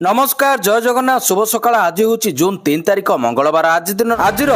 नमस्कार जय जगन्नाथ शुभ सकाळ। आज हूँ जून 3 तारिख मंगलवार। आज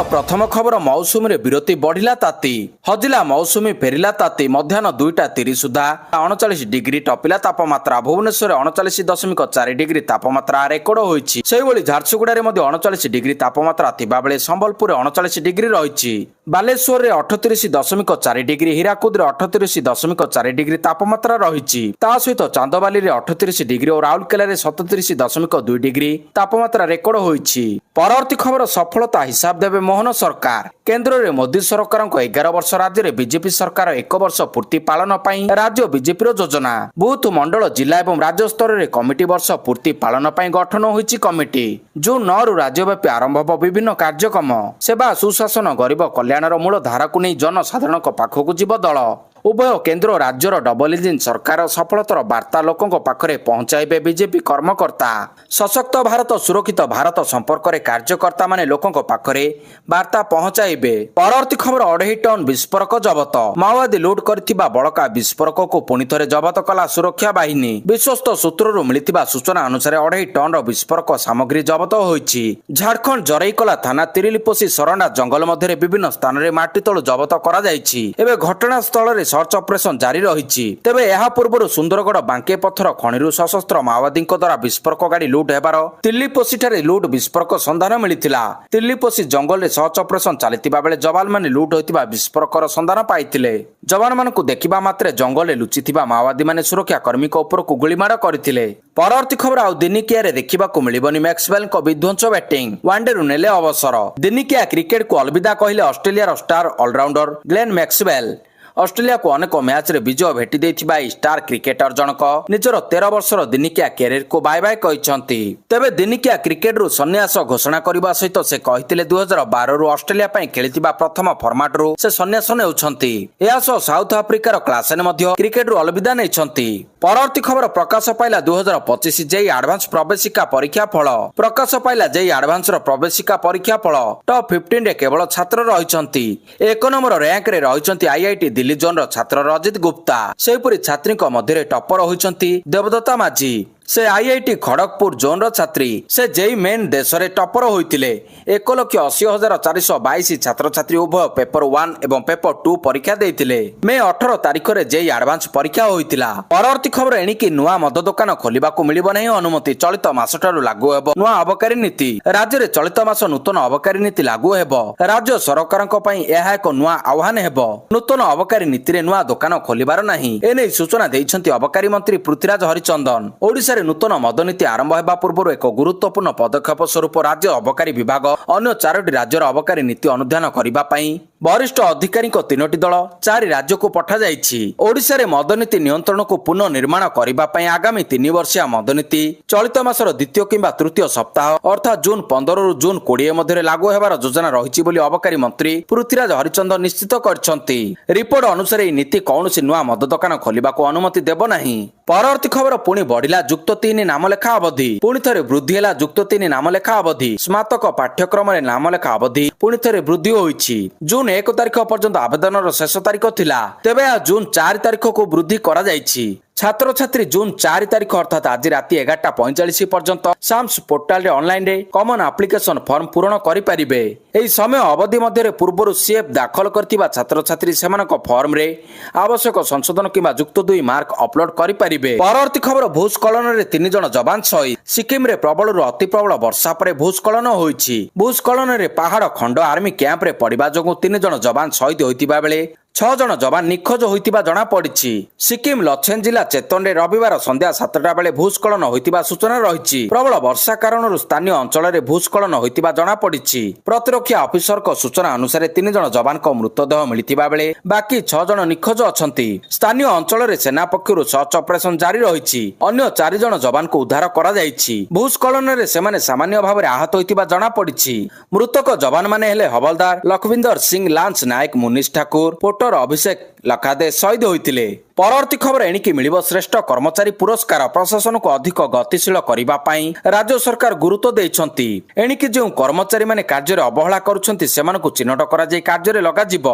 प्रथम खबर मौसुमी विरति बढ़िला ताती हजिला मौसुमी फेरिला ताती मध्याह्न 2:30 सुधा 39 डिग्री टपिला तापमात्रा। भुवनेश्वर 39.4 डिग्री तापमात्रा रेकर्ड होईछि। सेहिभଳି झारसुगुड़ारे 39 डिग्री तापमात्रा थिबा बेले संबलपुर 39 डिग्री रहिछि। बालेश्वर 38.4 डिग्री हीराकुद 38.4 डिग्री तापमात्रा रहिछि। ता सहित चांदबाली 38 डिग्री और राउरकेला 37.2 डिग्री तापमात्रा रेकर्ड होईछि। परवर्ती खबर सफलता हिसाब देवे मोहन सरकार। केंद्र में मोदी सरकार 11 वर्ष राज्य में बीजेपी सरकार 1 वर्ष पूर्ति पालन पर राज्य बीजेपी योजना बूथ मंडल जिला और राज्य स्तर में कमिटी वर्ष पूर्ति पालन पर गठन होईछि। कमिटी जून 9 रु राज्यव्यापी आरंभ होब विभिन्न कार्यक्रम सेवा सुशासन गरीब कल्याणर मूल धारा को नहीं जनसाधारण पाखक जीव दल। उभय केंद्र और राज्यर डबल इंजिन सरकार सफलतार वार्ता लोकों पाखरे पहुंचाइबे बीजेपी कर्मकर्ता। सशक्त भारत सुरक्षित भारत संपर्क में कार्यकर्ता माने लोकों पाखरे वार्ता पहुंचाइबे। परवर्ती खबर 2.5 टन विस्फोरक जबत। माओवादी लुट करथिबा बड़का विस्फोरक को पुणी थे जबत कला सुरक्षा बाहिनी। विश्वस्त सूत्रରୁ मिलिथिबा सूचना अनुसार 2.5 टन विस्फोरक सामग्री जबत होईछि। झारखंड जरईकला थाना तिरिलिपोसी सरंडा जंगल मध्य विभिन्न स्थान में माटी तळु जबत करा जायछि। एबे घटनास्थल रे सर्च ऑपरेशन जारी रही। तेबे यह पूर्व सुंदरगढ़ बांके पत्थर खणिरू सशस्त्र माओवादी द्वारा विस्फोरक गाड़ी लुट हेबार तिल्लीपोसी ठारे लुट विस्फोरक संधान मिलिथिला। तिल्लीपोसी जंगल में सर्च ऑपरेशन चलिथिबा बेले जवान माने लुट होइतिबा विस्फोरकर संधान पाइथिले। जवान मानकु देखिबा मात्रे जंगल में लुचिथिबा माओवादी माने सुरक्षा कर्मी ऊपर को गुलीमाड़ करथिले। परवर्ती खबर आउ दिनिकिया रे देखिबाकू मिलिबनी मैक्सवेल को विध्वंस बैटिंग। वनडे रु नेले अवसर। दिनिकिया क्रिकेट को अलविदा कहले Australia star allrounder Glenn Maxwell. Australia को अनेक मैच रे विजय भेटी देथिबा स्टार क्रिकेटर जनक निजर 13 वर्षर दिनिकिया कैरियर को बाय बाय कहिसंती। तेबे दिनिकिया क्रिकेट रु सन्यास घोषणा करबा सहित से कहिथिले 2012 रु ऑस्ट्रेलिया पई खेलिथिबा प्रथम फॉर्मेट रु से सन्यास नेउछंती। एहा सो साउथ अफ्रिकार क्लासेन मध्य क्रिकेट रु अलविदा नेछंती। परवर्ती खबर प्रकाश पाइला 2025 जेई एडवांस प्रवेशिका परीक्षा फल। प्रकाश पाइला जेई एडवांस रो प्रवेशिका परीक्षा फल। टॉप 15 रे केवल छात्र रहिसंती। 1 नंबर रैंक रे रहिसंती आईआईटी दिल्ली जोन रो छात्र रजित गुप्ता। सेहिपरि छात्री मध्य टॉपर होइसंती देवदत्ता माझी। से आईआईटी खड़गपुर जोन रो छात्री। से जेई मेन देश रे टॉपर होइतिले। 1,80,422 छात्र छात्री उभय पेपर 1 एवं पेपर 2 परीक्षा देइतिले। मे 18 तारिख रे जेई एडवांस परीक्षा होइतिला। परवर्ती खबर एणिकी नुआ मद दुकान खोलिबा को मिलिबो नहीं अनुमति। चलित मास ठारू लागू हेबो नुआ अबकारी नीति। राज्य रे चलित मास नूतन अबकारी नीति लागू हेबो। राज्य सरकारक पई एहा एक नुआ आह्वान हेबो। नूतन अबकारी नीति रे नुआ दुकान खोलिबार नाही एनै सूचना देइछंती अबकारी मंत्री पृथ्वीराज हरिचंदन। ओडिसा नूतन मद नीति आरंभ होगा पूर्व एक गुरुत्वपूर्ण पदक्षेप स्वरूप राज्य अबकारी विभाग अन्य 4टी राज्यर अबकारी नीति अनुध्यान करने वरिष्ठ अधिकारी 3टी दल 4 राज्य को पठा जाइछि। ओडिशा रे मद नीति नियंत्रण को पुनः निर्माण करने आगामी 3 वर्षिया मद नीति चलित मासर द्वितीय किंबा तृतीय सप्ताह अर्थात जून 15 रु जून 20 मध्य लागू होबार योजना रही बोली अबकारी मंत्री पृथ्वीराज हरिचंदन निश्चित करछंती। रिपोर्ट अनुसार यह नीति कौनसी नुआ मद दुकान खोलिबा को अनुमति देबो नाही। परवर्ती खबर पुणी बढ़िला जुक्त 3 नामलेखा अवधि। पुणी थे वृद्धि है जुक्त 3 नामलेखा अवधि। स्नातक पाठ्यक्रम नामलेखा अवधि पुणी थे वृद्धि होईछि। जून 1 तारिख पर्यंत आवेदन शेष तारिख थिला। तेबे जून 4 तारिख को वृद्धि करा जाइछि। छात्र छात्री जून 4 तारिख अर्थात आज राति 11:45 पर्यंत साम्स पोर्टाल रे ऑनलाइन रे कॉमन एप्लिकेशन फॉर्म पूरण करि परिबे। एही समय अवधि मध्य रे पूर्वरु सीएफ दाखल करथिबा छात्र छात्री सेमानक फॉर्म रे आवश्यक संशोधन किंबा जुक्त 2 मार्क अपलोड करि परिबे। परवर्ती खबर भूस्खलन रे 3 जन जवान शहीद। सिक्किम रे प्रबल रु अति प्रबल वर्षा परे भूस्खलन होईछि। भूस्खलन रे पहाड़ खंड आर्मी कैंप रे पड़िबा जोगु 3 जन जवान शहीद होइतिबा बेले 6 जन जवान निखोज होइतिबा जणा पड़िछि। सिक्किम लछेन जिला चेतन रे रविवार संध्या 7टा बेले भूस्खलन होइतिबा सूचना रहिछि। प्रबल वर्षा कारण स्थानीय अंचल रे भूस्खलन होइतिबा जणा पड़िछि। प्रतिरक्षा ऑफिसर को सूचना अनुसार 3 जन जवान को मृतदेह मिलितिबा बेले बाकी 6 जन निखोज अछंती। स्थानीय अंचल रे सेना पक्षरु सर्च ऑपरेशन जारी रहिछि। अन्य 4 जन जवान को उद्धार करा जाइछि। भूस्खलन रे सेमाने सामान्य भाव रे आहत होइतिबा जणा पड़िछि। मृतक जवान माने हेले हवलदार लखविंदर सिंह, लांस नायक, मुनीश ठाकुर, पोटर अभिषेक लखादे शहीद होइतिले। ପରବର୍ତ୍ତୀ ଖବର ଏଣିକି ମିଳିବ ଶ୍ରେଷ୍ଠ କର୍ମଚାରୀ ପୁରସ୍କାର ପ୍ରଶାସନକୁ ଅଧିକ ଗତିଶୀଳ କରିବା ପାଇଁ ରାଜ୍ୟ ସରକାର ଗୁରୁତ୍ୱ ଦେଇଛନ୍ତି। ଏଣିକି ଯେଉଁ କର୍ମଚାରୀମାନେ କାର୍ଯ୍ୟରେ ଅବହେଳା କରୁଛନ୍ତି ସେମାନଙ୍କୁ ଚିହ୍ନଟ କରାଯାଇ କାର୍ଯ୍ୟରେ ଲଗାଯିବ।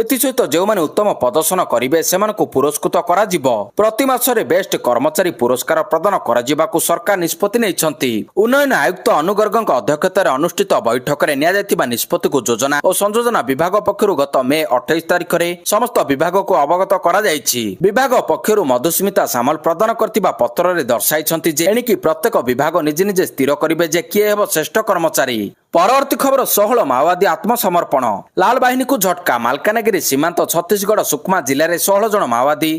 ଏଥିସହିତ ଯେଉଁମାନେ ଉତ୍ତମ ପ୍ରଦର୍ଶନ କରିବେ ସେମାନଙ୍କୁ ପୁରସ୍କୃତ କରାଯିବ। ପ୍ରତି ମାସରେ ବେଷ୍ଟ କର୍ମଚାରୀ ପୁରସ୍କାର ପ୍ରଦାନ କରାଯିବାକୁ ସରକାର ନିଷ୍ପତ୍ତି ନେଇଛନ୍ତି। ଉନ୍ନୟନ ଆୟୁକ୍ତ ଅନୁଗର୍ଗଙ୍କ ଅଧ୍ୟକ୍ଷତାରେ ଅନୁଷ୍ଠିତ ବୈଠକରେ ନିଆଯାଇଥିବା ନିଷ୍ପତ୍ତିକୁ ଯୋଜନା ଓ ସଂଯୋଜନା ବିଭାଗ ପକ୍ଷରୁ ଗତ ମେ 28 ତାରିଖରେ ସମସ୍ତ ବିଭାଗକୁ ଅବଗତ କରାଯାଇଛି। ବିଭାଗ ପକ୍ଷରୁ ମଧୁସ୍ମିତା ସାମଲ ପ୍ରଦାନ କରିଥିବା ପତ୍ରରେ ଦର୍ଶାଇଛନ୍ତି ଯେ ଏଣିକି ପ୍ରତ୍ୟେକ ବିଭାଗ ନିଜେ ନିଜେ ସ୍ଥିର କରିବେ ଯେ କିଏ ହେବ ଶ୍ରେଷ୍ଠ କର୍ମଚାରୀ। ପରବର୍ତ୍ତୀ ଖବର 16 ମାଓବାଦୀ ଆତ୍ମସମର୍ପଣ ଲାଲ ବାହିନୀକୁ ଝଟକା। ମାଲକାନଗିରି ସୀମାନ୍ତ ଛତିଶଗଡ଼ ସୁକମା ଜିଲ୍ଲାରେ 16 ଜଣ ମାଓବାଦୀ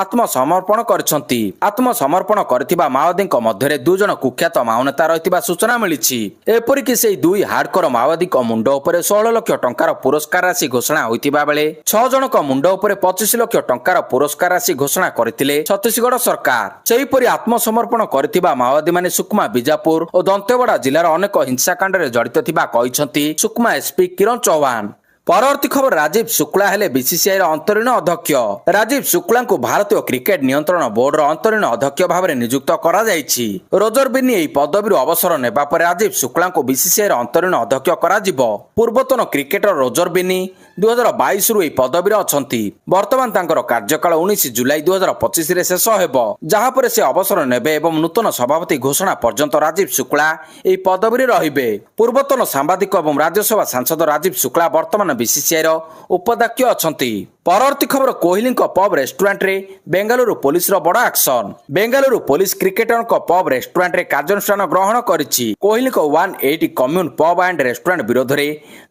ଆତ୍ମସମର୍ପଣ କରିଛନ୍ତି। ଆତ୍ମସମର୍ପଣ କରିଥିବା ମାଓବାଦୀଙ୍କ ମଧ୍ୟରେ 2 ଜଣ କୁଖ୍ୟାତ ମାଓନେତା ରହିଥିବା ସୂଚନା ମିଳିଛି। ଏପରିକି ସେହି 2 ହାର୍ଡକୋର ମାଓବାଦୀଙ୍କ ମୁଣ୍ଡ ଉପରେ 16 ଲକ୍ଷ ଟଙ୍କାର ପୁରସ୍କାର ରାଶି ଘୋଷଣା ହୋଇଥିବା ବେଳେ 6 ଜଣଙ୍କ ମୁଣ୍ଡ ଉପରେ 25 ଲକ୍ଷ ଟଙ୍କାର ପୁରସ୍କାର ରାଶି ଘୋଷଣା କରିଥିଲେ ଛତିଶଗଡ଼ ସରକାର। ସେହିପରି ଆତ୍ମସମର୍ପଣ କରିଥିବା ମାଓବାଦୀମାନେ ସୁକମା ବିଜାପୁର ଓ ଦନ୍ତେୱାଡା ଜିଲ୍ଲାର ଅନେକ ହିଂସାକାଣ୍ଡରେ ଜଡ଼ିତ ଥିବା କହିଛନ୍ତି ସୁକମା ଏସ୍ପି କିରଣ ଚୌହାନ। ପରବର୍ତ୍ତୀ ଖବର ରାଜୀବ ଶୁକ୍ଲା ହେଲେ ବିସିସିଆଇର ଅନ୍ତରୀଣ ଅଧ୍ୟକ୍ଷ। ରାଜୀବ ଶୁକ୍ଲାଙ୍କୁ ଭାରତୀୟ କ୍ରିକେଟ ନିୟନ୍ତ୍ରଣ ବୋର୍ଡର ଅନ୍ତରୀଣ ଅଧ୍ୟକ୍ଷ ଭାବରେ ନିଯୁକ୍ତ କରାଯାଇଛି। ରୋଜର ବିନି ଏହି ପଦବୀରୁ ଅବସର ନେବା ପରେ ରାଜୀବ ଶୁକ୍ଲାଙ୍କୁ ବିସିସିଆଇର ଅନ୍ତରୀଣ ଅଧ୍ୟକ୍ଷ କରାଯିବ। ପୂର୍ବତନ କ୍ରିକେଟର ରୋଜର ବିନି 2022ରୁ ଏହି ପଦବୀରେ ଅଛନ୍ତି। ବର୍ତ୍ତମାନ ତାଙ୍କର କାର୍ଯ୍ୟକାଳ 19 ଜୁଲାଇ 2025ରେ ଶେଷ ହେବ, ଯାହାପରେ ସେ ଅବସର ନେବେ ଏବଂ ନୂତନ ସଭାପତି ଘୋଷଣା ପର୍ଯ୍ୟନ୍ତ ରାଜୀବ ଶୁକ୍ଲା ଏହି ପଦବୀରେ ରହିବେ। ପୂର୍ବତନ ସାମ୍ବାଦିକ ଏବଂ ରାଜ୍ୟସଭା ସାଂସଦ ରାଜୀବ ଶୁକ୍ଲା ବର୍ତ୍ତମାନ ବିସିସିଆଇର ଉପାଧ୍ୟକ୍ଷ ଅଛନ୍ତି। ପରବର୍ତ୍ତୀ ଖବର କୋହଲିଙ୍କ ପବ୍ ରେଷ୍ଟୁରାଣ୍ଟରେ ବେଙ୍ଗାଲୁରୁ ପୋଲିସର ବଡ଼ ଆକ୍ସନ। ବେଙ୍ଗାଲୁରୁ ପୋଲିସ କ୍ରିକେଟରଙ୍କ ପବ୍ ରେଷ୍ଟୁରାଣ୍ଟରେ କାର୍ଯ୍ୟାନୁଷ୍ଠାନ ଗ୍ରହଣ କରିଛି। କୋହଲିଙ୍କ 180 କମ୍ୟୁନ୍ ପବ୍ ଆଣ୍ଡ ରେଷ୍ଟୁରାଣ୍ଟ ବିରୋଧରେ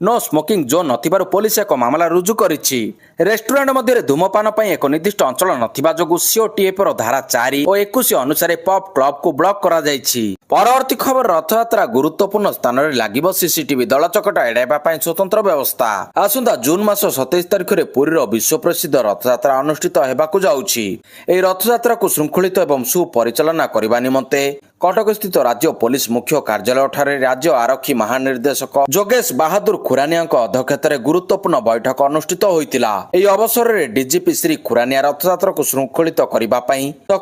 ନୋ ସ୍ମୋକିଂ ଜୋନ୍ ନଥିବାରୁ ପୋଲିସ ଏକ ମାମଲା ରୁଜୁ କରିଛି। ରେଷ୍ଟୁରାଣ୍ଟ ମଧ୍ୟରେ ଧୂମପାନ ପାଇଁ ଏକ ନିର୍ଦ୍ଦିଷ୍ଟ ଅଞ୍ଚଳ ନଥିବା ଯୋଗୁଁ ସିଓଟିଏଫର ଧାରା 4 ଓ 21 ଅନୁସାରେ ପବ୍ କ୍ଲବକୁ ବ୍ଲକ କରାଯାଇଛି। ପରବର୍ତ୍ତୀ ଖବର ରଥଯାତ୍ରା ଗୁରୁତ୍ୱପୂର୍ଣ୍ଣ ସ୍ଥାନରେ ଲାଗିବ ସିସିଟିଭି। ଦଳଚକଟା ଏଡ଼ାଇବା ପାଇଁ ସ୍ୱତନ୍ତ୍ର ବ୍ୟବସ୍ଥା। ଆସନ୍ତା ଜୁନ୍ ମାସ 27 ତାରିଖରେ ପୁରୀର ବିଶ୍ୱପ୍ରସିଦ୍ଧ ରଥଯାତ୍ରା ଅନୁଷ୍ଠିତ ହେବାକୁ ଯାଉଛି। ଏହି ରଥଯାତ୍ରାକୁ ଶୃଙ୍ଖଳିତ ଏବଂ ସୁପରିଚାଳନା କରିବା ନିମନ୍ତେ କଟକସ୍ଥିତ ରାଜ୍ୟ ପୋଲିସ ମୁଖ୍ୟ କାର୍ଯ୍ୟାଳୟଠାରେ ରାଜ୍ୟ ଆରକ୍ଷୀ ମହାନିର୍ଦ୍ଦେଶକ ଯୋଗେଶ ବାହାଦୁର ଖୁରାନିଆଙ୍କ ଅଧ୍ୟକ୍ଷତାରେ ଗୁରୁତ୍ୱପୂର୍ଣ୍ଣ ବୈଠକ ଅନୁଷ୍ଠିତ ହୋଇଥିଲା। ଏହି ଅବସରରେ ଡିଜିପି ଶ୍ରୀ ଖୁରାନିଆ ରଥଯାତ୍ରାକୁ ଶୃଙ୍ଖଳିତ କରିବା ପାଇଁ ସକ୍ରିୟ